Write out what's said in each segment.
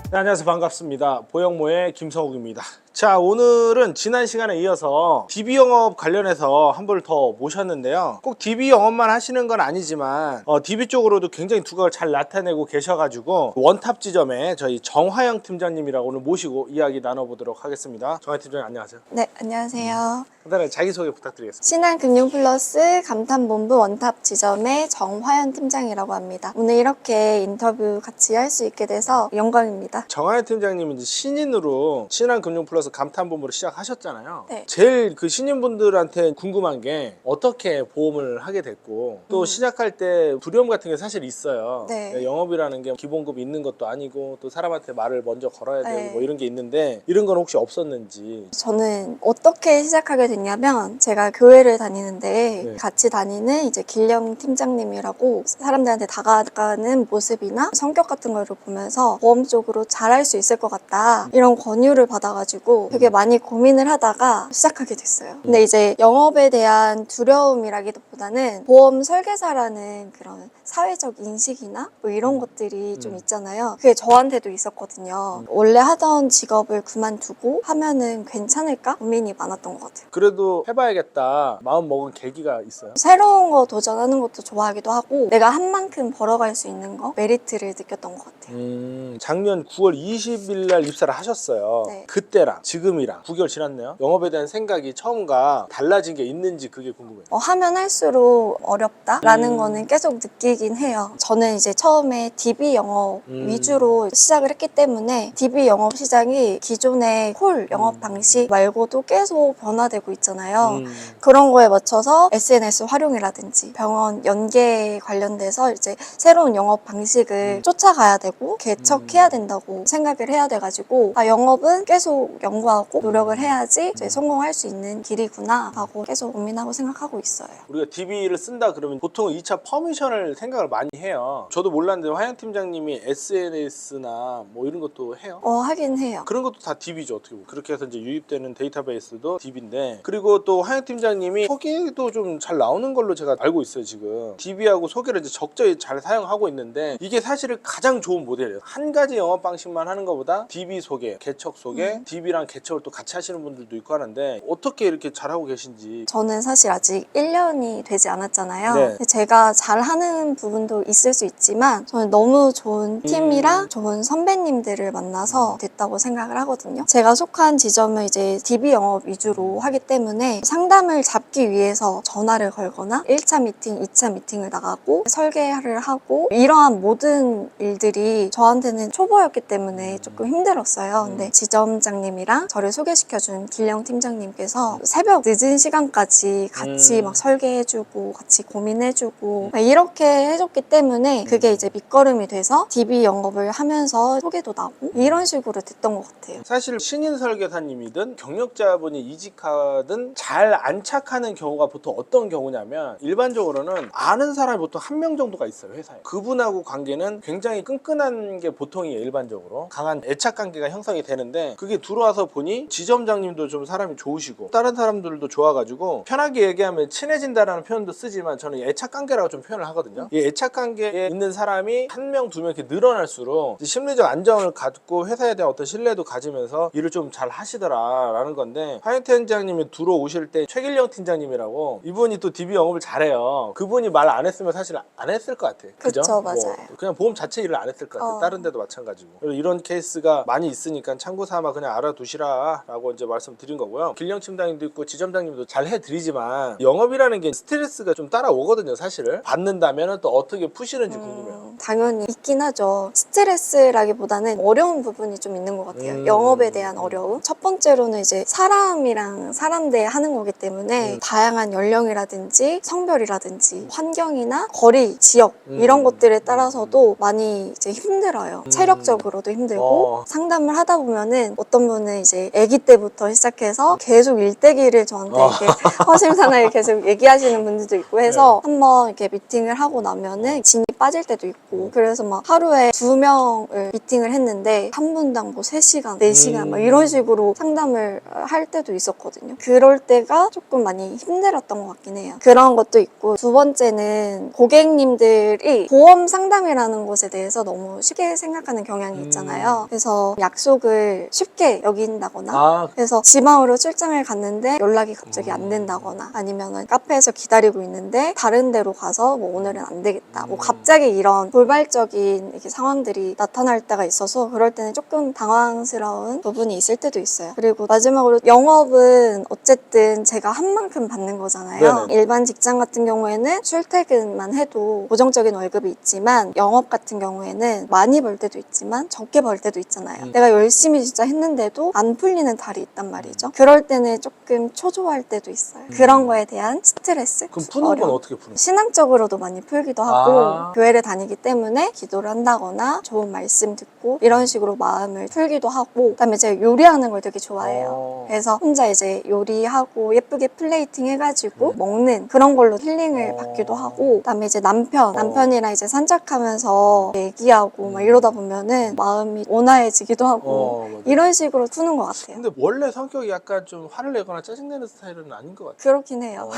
네, 안녕하세요. 반갑습니다. 보영모의 김성욱입니다. 자, 오늘은 지난 시간에 이어서 DB 영업 관련해서 한 분을 더 모셨는데요. 꼭 DB 영업만 하시는 건 아니지만 DB 쪽으로도 굉장히 두각을 잘 나타내고 계셔가지고 원탑 지점에 저희 정화영 팀장님이라고 오늘 모시고 이야기 나눠보도록 하겠습니다. 정화영 팀장님 안녕하세요. 네, 안녕하세요. 간단하게 자기소개 부탁드리겠습니다. 신한금융플러스 감탄본부 원탑 지점의 정화연 팀장이라고 합니다. 오늘 이렇게 인터뷰 같이 할 수 있게 돼서 영광입니다. 정하연 팀장님은 이제 신인으로 신한금융플러스 감탄본부를 시작하셨잖아요. 네. 제일 그 신인분들한테 궁금한 게 어떻게 보험을 하게 됐고 또 시작할 때 두려움 같은 게 사실 있어요. 네. 영업이라는 게 기본급 있는 것도 아니고 또 사람한테 말을 먼저 걸어야 되고 네. 뭐 이런 게 있는데 이런 건 혹시 없었는지. 저는 어떻게 시작하게 됐냐면 제가 교회를 다니는데 네. 같이 다니는 이제 길령 팀장님이라고 사람들한테 다가가는 모습이나 성격 같은 걸 보면서 보험 쪽으로 잘할 수 있을 것 같다 이런 권유를 받아가지고 되게 많이 고민을 하다가 시작하게 됐어요. 근데 이제 영업에 대한 두려움이라기보다는 보험 설계사라는 그런 사회적 인식이나 뭐 이런 것들이 좀 있잖아요. 그게 저한테도 있었거든요. 원래 하던 직업을 그만두고 하면은 괜찮을까 고민이 많았던 것 같아요. 그래도 해봐야겠다 마음 먹은 계기가 있어요? 새로운 거 도전하는 것도 좋아하기도 하고 내가 한 만큼 벌어갈 수 있는 거 메리트를 느꼈던 것 같아요. 작년 9월 20일 날 입사를 하셨어요. 네. 그때랑 지금이랑 9개월 지났네요. 영업에 대한 생각이 처음과 달라진 게 있는지 그게 궁금해요. 하면 할수록 어렵다라는 거는 계속 느끼긴 해요. 저는 이제 처음에 DB 영업 위주로 시작을 했기 때문에 DB 영업 시장이 기존의 콜 영업 방식 말고도 계속 변화되고 있잖아요. 그런 거에 맞춰서 SNS 활용이라든지 병원 연계 관련돼서 이제 새로운 영업 방식을 쫓아가야 되고 개척해야 된다고 생각을 해야 돼가지고 영업은 계속 연구하고 노력을 해야지 이제 성공할 수 있는 길이구나 하고 계속 고민하고 생각하고 있어요. 우리가 DB를 쓴다 그러면 보통 2차 퍼미션을 생각을 많이 해요. 저도 몰랐는데 화양 팀장님이 SNS나 뭐 이런 것도 해요? 하긴 해요. 그런 것도 다 DB죠 어떻게 보면. 그렇게 해서 이제 유입되는 데이터베이스도 DB인데 그리고 또 화양 팀장님이 소개도 좀 잘 나오는 걸로 제가 알고 있어요 지금. DB하고 소개를 이제 적절히 잘 사용하고 있는데 이게 사실은 가장 좋은 모델이에요. 한 가지 영업 방식만 하는 것보다 DB 소개, 개척 소개, DB랑 개척을 또 같이 하시는 분들도 있고 하는데 어떻게 이렇게 잘하고 계신지. 저는 사실 아직 1년이 되지 않았잖아요. 네. 근데 제가 잘하는 부분도 있을 수 있지만 저는 너무 좋은 팀이랑 좋은 선배님들을 만나서 됐다고 생각을 하거든요. 제가 속한 지점은 이제 DB 영업 위주로 하기 때문에 상담을 잡기 위해서 전화를 걸거나 1차 미팅, 2차 미팅을 나가고 설계를 하고 이러한 모든 일들이 저한테는 초보였기 때문에 조금 힘들었어요. 근데 지점장님이랑 저를 소개시켜준 길령 팀장님께서 새벽 늦은 시간까지 같이 막 설계해주고 같이 고민해주고 이렇게 해줬기 때문에 그게 이제 밑거름이 돼서 DB 영업을 하면서 소개도 나고 이런 식으로 됐던 것 같아요. 사실 신인 설계사님이든 경력자분이 이직하든 잘 안착하는 경우가 보통 어떤 경우냐면 일반적으로는 아는 사람이 보통 한 명 정도가 있어요 회사에. 그분하고 관계는 굉장히 끈끈한 게 보통이에요. 일반적으로 강한 애착 관계가 형성이 되는데 그게 들어와서 보니 지점장님도 좀 사람이 좋으시고 다른 사람들도 좋아가지고 편하게 얘기하면 친해진다라는 표현도 쓰지만 저는 애착 관계라고 좀 표현을 하거든요. 이 애착 관계에 있는 사람이 한 명, 두 명 이렇게 늘어날수록 심리적 안정을 갖고 회사에 대한 어떤 신뢰도 가지면서 일을 좀 잘 하시더라라는 건데 화영 팀장님이 들어오실 때 최길령 팀장님이라고 이분이 또 DB 영업을 잘해요. 그분이 말 안 했으면 사실 안 했을 것 같아. 그죠? 그쵸, 맞아요. 그냥 보험 자체 일을 안 했을 것 같아. 다른 데도 마찬가지고. 그래서 이런 케이스가 많이 있으니까 참고 삼아 그냥 알아두시라라고 이제 말씀드린 거고요. 길령 팀장님도 있고 지점장님도 잘 해드리지만 영업이라는 게 스트레스가 좀 따라오거든요. 사실을 받는다면 또 어떻게 푸시는지 궁금해요. 당연히 있긴 하죠. 스트레스라기보다는 어려운 부분이 좀 있는 것 같아요. 영업에 대한 어려움. 첫 번째로는 이제 사람이랑 사람 대 하는 거기 때문에 다양한 연령이라든지 성별이라든지 환경이나 거리, 지역 이런 것들에 따라서도 많이 이제 힘들어요. 체력적으로도 힘들고 상담을 하다 보면은 어떤 분은 이제 아기 때부터 시작해서 계속 일대기를 저한테 이렇게 허심탄회하게 계속 얘기하시는 분들도 있고 해서 한번 이렇게 미팅을 하고 나면은 진이 빠질 때도 있고 그래서 막 하루에 2명을 미팅을 했는데 한 분당 뭐 3시간, 4시간 막 이런 식으로 상담을 할 때도 있었거든요. 그럴 때가 조금 많이 힘들었던 것 같긴 해요. 그런 것도 있고, 두 번째는 고객님들이 보험 상담이라는 것에 대해서 너무 쉽게 생각하는 경향이 있잖아요. 그래서 약속을 쉽게 여긴다거나 아, 그래서 지방으로 출장을 갔는데 연락이 갑자기 안 된다거나 아니면은 카페에서 기다리고 있는데 다른 데로 가서 뭐 오늘은 안 되겠다. 뭐 갑자기 이런 돌발적인 이렇게 상황들이 나타날 때가 있어서 그럴 때는 조금 당황스러운 부분이 있을 때도 있어요. 그리고 마지막으로 영업은 어쨌든 제가 한 만큼 받는 거잖아요. 네네. 일반 직장 같은 경우에는 출퇴근만 해도 고정적인 월급이 있지만 영업 같은 경우에는 많이 벌 때도 있지만 적게 벌 때도 있잖아요. 내가 열심히 진짜 했는데도 안 풀리는 달이 있단 말이죠. 그럴 때는 조금 초조할 때도 있어요. 그런 거에 대한 스트레스, 그럼 푸는 건 어려움. 어떻게 푸는 거예요? 신앙적으로도 많이 풀기도 하고 교회를 다니기 때문에 기도를 한다거나 좋은 말씀 듣고 이런 식으로 마음을 풀기도 하고 그다음에 제가 요리하는 걸 되게 좋아해요. 그래서 혼자 이제 요리하고 예쁘게 플레이팅 해가지고 먹는 그런 걸로 힐링을 받기도 하고 그다음에 이제 남편이랑 이제 산책하면서 얘기하고 막 이러다 보면은 마음이 온화해지기도 하고 맞아요. 이런 식으로 푸는 것 같아요. 근데 원래 성격이 약간 좀 화를 내거나 짜증내는 스타일은 아닌 것 같아요. 그렇긴 해요.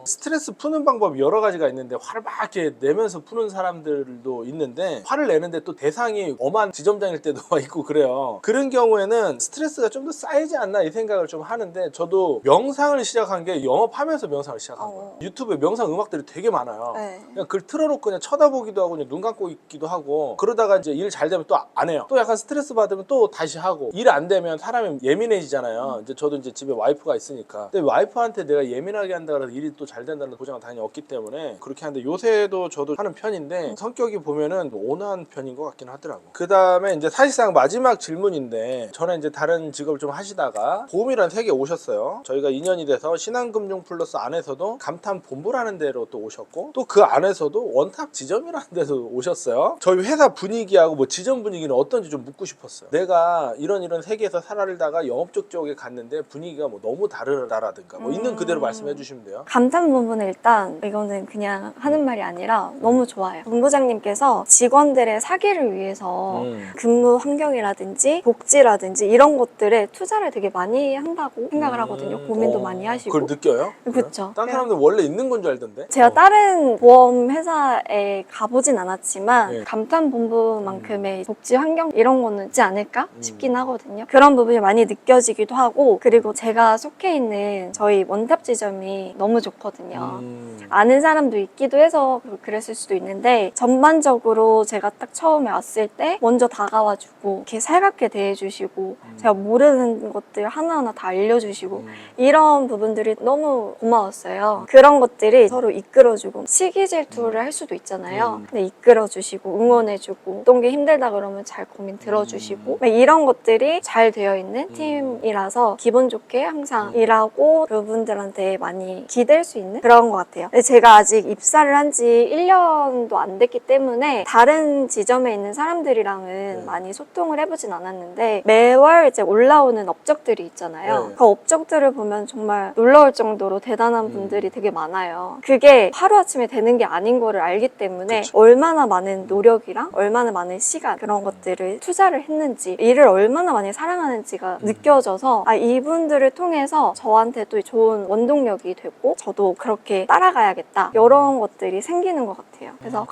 스트레스 푸는 방법이 여러 가지가 있는데 화를 막 이렇게 내면서 푸는 사람들도 있는데 화를 내는데 또 대상이 엄한 지점장일 때도 있고 그래요. 그런 경우에는 스트레스가 좀 더 쌓이지 않나 이 생각을 좀 하는데 저도 명상을 시작한 게 영업하면서 명상을 시작한 거예요. 유튜브에 명상 음악들이 되게 많아요. 네. 그냥 그걸 틀어놓고 그냥 쳐다보기도 하고 그냥 눈 감고 있기도 하고 그러다가 이제 일 잘 되면 또 안 해요. 또 약간 스트레스 받으면 또 다시 하고 일 안 되면 사람이 예민해지잖아요. 이제 저도 이제 집에 와이프가 있으니까 근데 와이프한테 내가 예민하게 한다 그래서 일이 또 잘 된다는 보장은 당연히 없기 때문에 그렇게 하는데 요새도 저도 하는 편인데 성격이 보면은 온화한 편인 것 같긴 하더라고. 그 다음에 이제 사실상 마지막 질문인데 저는 이제 다른 직업을 좀 하시다가 보험이라는 세계에 오셨어요. 저희가 2년이 돼서 신한금융 플러스 안에서도 감탄 본부라는 데로 또 오셨고 또 그 안에서도 원탑 지점이라는 데서 오셨어요. 저희 회사 분위기하고 뭐 지점 분위기는 어떤지 좀 묻고 싶었어요. 내가 이런 세계에서 살아다가 영업 쪽에 갔는데 분위기가 뭐 너무 다르다라든가 뭐 있는 그대로 말씀해 주시면 돼요. 감탄 부분은 일단 이거는 그냥 하는 말이 아니라 너무 좋아요. 본부장님께서 직원들의 사기를 위해서 근무 환경이라든지 복지라든지 이런 것들에 투자를 되게 많이 한다고 생각을 하거든요. 고민도 많이 하시고. 그걸 느껴요? 그렇죠. 다른 사람들 원래 있는 건 줄 알던데. 제가 다른 보험 회사에 가보진 않았지만 네. 감탄본부만큼의 복지 환경 이런 거는 있지 않을까 싶긴 하거든요. 그런 부분이 많이 느껴지기도 하고 그리고 제가 속해 있는 저희 원탑 지점이 너무 좋거든요. 아는 사람도 있기도 해서 그랬을 수도 있는데 전반적으로 제가 딱 처음에 왔을 때 먼저 다가와주고 이렇게 살갑게 대해주시고 제가 모르는 것들 하나하나 다 알려주시고 이런 부분들이 너무 고마웠어요. 그런 것들이 서로 이끌어주고 시기 질투를 할 수도 있잖아요. 근데 이끌어주시고 응원해주고 어떤 게 힘들다 그러면 잘 고민 들어주시고 이런 것들이 잘 되어 있는 팀이라서 기분 좋게 항상 일하고 그분들한테 많이 기댈 수 있는 그런 것 같아요. 근데 제가 아직 입사를 한 지 1년도 안 됐기 때문에 다른 지점에 있는 사람들이랑은 많이 소통을 해보진 않았는데 매월 이제 올라오는 업적들이 있잖아요. 그 업적들을 보면 정말 놀라울 정도로 대단한 분들이 되게 많아요. 그게 하루아침에 되는 게 아닌 거를 알기 때문에 그쵸. 얼마나 많은 노력이랑 얼마나 많은 시간 그런 것들을 투자를 했는지 일을 얼마나 많이 사랑하는지가 느껴져서 이분들을 통해서 저한테도 좋은 원동력이 되고 저도 그렇게 따라가야겠다 이런 것들이 생기는 것 같아요. 그래서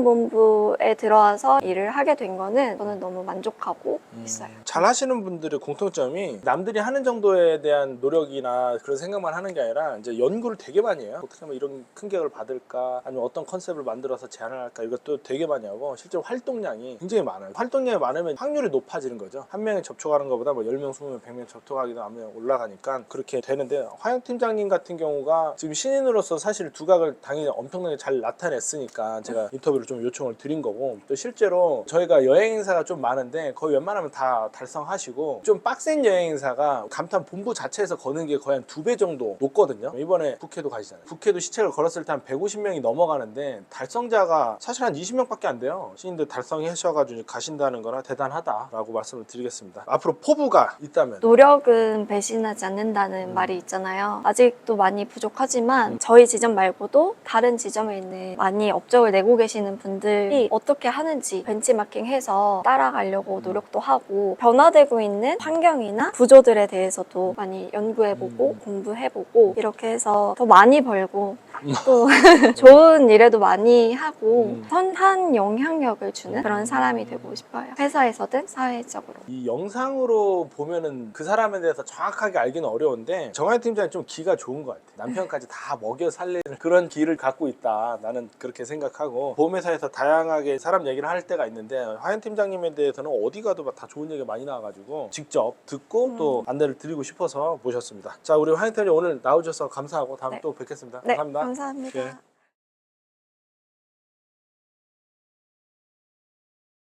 감탄본부에 들어와서 일을 하게 된 거는 저는 너무 만족하고 있어요. 잘 하시는 분들의 공통점이 남들이 하는 정도에 대한 노력이나 그런 생각만 하는 게 아니라 이제 연구를 되게 많이 해요. 어떻게 하면 이런 큰 계약을 받을까 아니면 어떤 컨셉을 만들어서 제안을 할까 이것도 되게 많이 하고 실제로 활동량이 굉장히 많아요. 활동량이 많으면 확률이 높아지는 거죠. 한 명이 접촉하는 것보다 뭐 10명, 20명, 100명 접촉하기도 하면 올라가니까 그렇게 되는데 화영 팀장님 같은 경우가 지금 신인으로서 사실 두각을 당연히 엄청나게 잘 나타냈으니까 제가 인터뷰를 좀 요청을 드린 거고 또 실제로 저희가 여행 행사가 좀 많은데 거의 웬만하면 다 달성하시고 좀 빡센 여행 행사가 감탄 본부 자체에서 거는 게 거의 한 2배 정도 높거든요. 이번에 북해도 가시잖아요. 북해도 시책을 걸었을 때 한 150명이 넘어가는데 달성자가 사실 한 20명밖에 안 돼요. 신인들 달성하셔가지고 가신다는 거나 대단하다라고 말씀을 드리겠습니다. 앞으로 포부가 있다면 노력은 배신하지 않는다는 말이 있잖아요. 아직도 많이 부족하지만 저희 지점 말고도 다른 지점에 있는 많이 업적을 내고 계시는 분들이 어떻게 하는지 벤치마킹해서 따라가려고 노력도 하고 변화되고 있는 환경이나 구조들에 대해서도 많이 연구해 공부해보고 공부해보고 이렇게 해서 더 많이 벌고 또 좋은 일에도 많이 하고 선한 영향력을 주는 그런 사람이 되고 싶어요. 회사에서든 사회적으로. 이 영상으로 보면은 그 사람에 대해서 정확하게 알기는 어려운데 정하연 팀장이 좀 기가 좋은 것 같아. 남편까지 다 먹여 살리는 그런 기를 갖고 있다. 나는 그렇게 생각하고 보험회사에서 다양하게 사람 얘기를 할 때가 있는데 하연 팀장님에 대해서는 어디 가도 다 좋은 얘기가 많이 나와가지고 직접 듣고 또 안내를 드리고 싶어서 모셨습니다. 자, 우리 하연 팀장님 오늘 나오셔서 감사하고 다음에 네. 또 뵙겠습니다. 네, 감사합니다. 감사합니다. 예.